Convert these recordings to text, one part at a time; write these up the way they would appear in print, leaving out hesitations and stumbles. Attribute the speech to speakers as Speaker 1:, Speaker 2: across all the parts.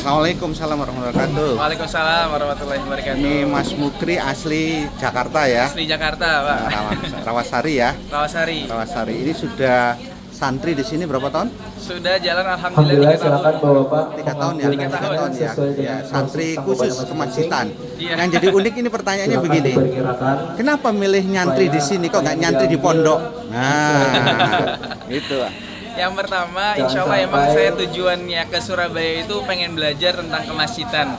Speaker 1: Assalamualaikum warahmatullahi wabarakatuh.
Speaker 2: Waalaikumsalam warahmatullahi wabarakatuh.
Speaker 1: Ini Mas Mukri asli Jakarta ya?
Speaker 2: Asli Jakarta, Pak.
Speaker 1: Rawasari ya?
Speaker 2: Rawasari.
Speaker 1: Rawasari. Ini sudah santri di sini berapa tahun?
Speaker 2: Sudah jalan alhamdulillah 3 tahun.
Speaker 3: Silakan Bapak.
Speaker 1: 3 tahun ya?
Speaker 2: 3 tahun
Speaker 1: ya? Ya, santri khusus kemajitan.
Speaker 2: Iya.
Speaker 1: Yang jadi unik ini pertanyaannya begini. Kenapa milih nyantri di sini kok nggak nyantri di pondok? Nah, gitu lah.
Speaker 2: Yang pertama, insya Allah emang saya tujuannya ke Surabaya itu pengen belajar tentang kemasjidan.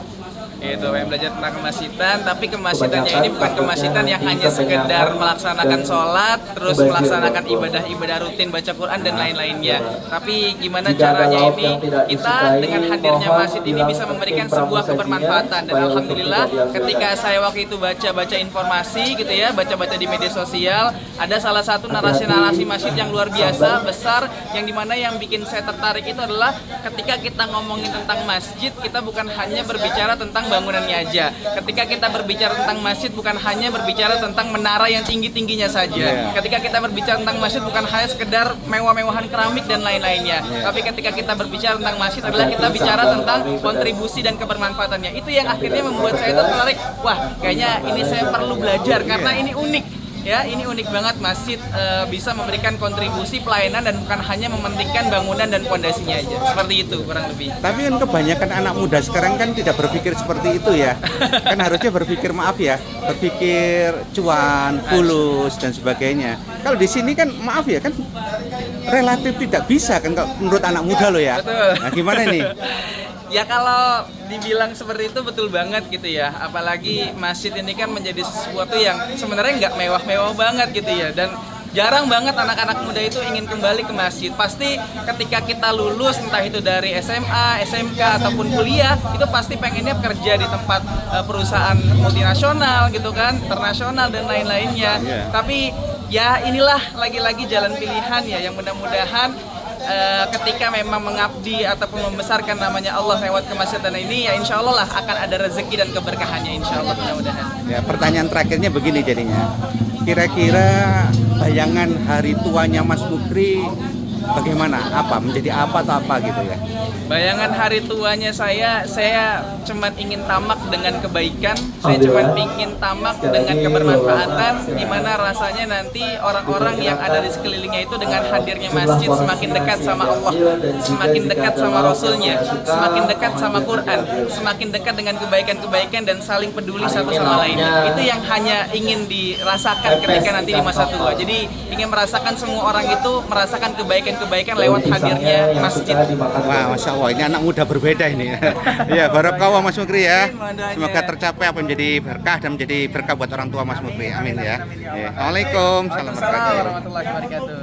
Speaker 2: Itu pengen belajar tentang kemasjidan, tapi kemasjidannya ini bukan kemasjidan yang hanya sekedar melaksanakan sholat, terus melaksanakan ibadah-ibadah rutin, baca Quran dan lain-lainnya. Tapi gimana caranya ini kita dengan hadirnya masjid ini bisa memberikan sebuah kebermanfaatan. Dan alhamdulillah ketika saya waktu itu baca-baca informasi gitu ya, baca-baca di media sosial, ada salah satu narasi-narasi masjid yang luar biasa besar, yang dimana yang bikin saya tertarik itu adalah ketika kita ngomongin tentang masjid, kita bukan hanya berbicara tentang bangunannya aja. Ketika kita berbicara tentang masjid, bukan hanya berbicara tentang menara yang tinggi-tingginya saja. Ketika kita berbicara tentang masjid, bukan hanya sekedar mewah-mewahan keramik dan lain-lainnya. Tapi ketika kita berbicara tentang masjid adalah kita bicara tentang kontribusi dan kebermanfaatannya. Itu yang akhirnya membuat saya itu tertarik. Wah, kayaknya ini saya perlu belajar karena ini unik. Ya, ini unik banget masjid bisa memberikan kontribusi pelayanan dan bukan hanya mementingkan bangunan dan pondasinya aja. Seperti itu kurang lebih.
Speaker 1: Tapi kan kebanyakan anak muda sekarang kan tidak berpikir seperti itu ya. Kan harusnya berpikir berpikir cuan, fulus dan sebagainya. Kalau di sini kan maaf ya kan relatif tidak bisa kan kalau menurut anak muda lo ya.
Speaker 2: Betul.
Speaker 1: Nah, gimana nih?
Speaker 2: Ya kalau dibilang seperti itu betul banget gitu ya. Apalagi masjid ini kan menjadi sesuatu yang sebenarnya nggak mewah-mewah banget gitu ya. Dan jarang banget anak-anak muda itu ingin kembali ke masjid. Pasti ketika kita lulus entah itu dari SMA, SMK ataupun kuliah, itu pasti pengennya kerja di tempat perusahaan multinasional gitu kan, internasional dan lain-lainnya. Tapi ya inilah lagi-lagi jalan pilihan ya yang mudah-mudahan ketika memang mengabdi ataupun membesarkan namanya Allah lewat kemasjidan ini, ya insya Allah lah akan ada rezeki dan keberkahannya insya Allah mudah-mudahan.
Speaker 1: Ya, pertanyaan terakhirnya begini jadinya. Kira-kira bayangan hari tuanya Mas Mukri bagaimana? Apa? Menjadi apa atau apa gitu ya?
Speaker 2: Bayangan hari tuanya saya cuma ingin tamak dengan kebaikan, saya cuma ingin tamak dengan kebermanfaatan, di mana rasanya nanti orang-orang yang ada di sekelilingnya itu dengan hadirnya masjid semakin dekat sama Allah, semakin dekat sama Rasulnya, semakin dekat sama Quran, semakin dekat dengan kebaikan-kebaikan dan saling peduli satu sama lain. Itu yang hanya ingin dirasakan ketika nanti di masa tua. Jadi ingin merasakan semua orang itu merasakan kebaikan lewat hadirnya masjid.
Speaker 1: Wah, Masya Allah, ini anak muda berbeda ini. Ya, barokallah Mas Mukri ya. Semoga tercapai apa yang menjadi berkah dan menjadi berkah buat orang tua Mas Mukri. Amin ya. Assalamualaikum. Salam
Speaker 2: Waalaikumsalam warahmatullahi wabarakatuh.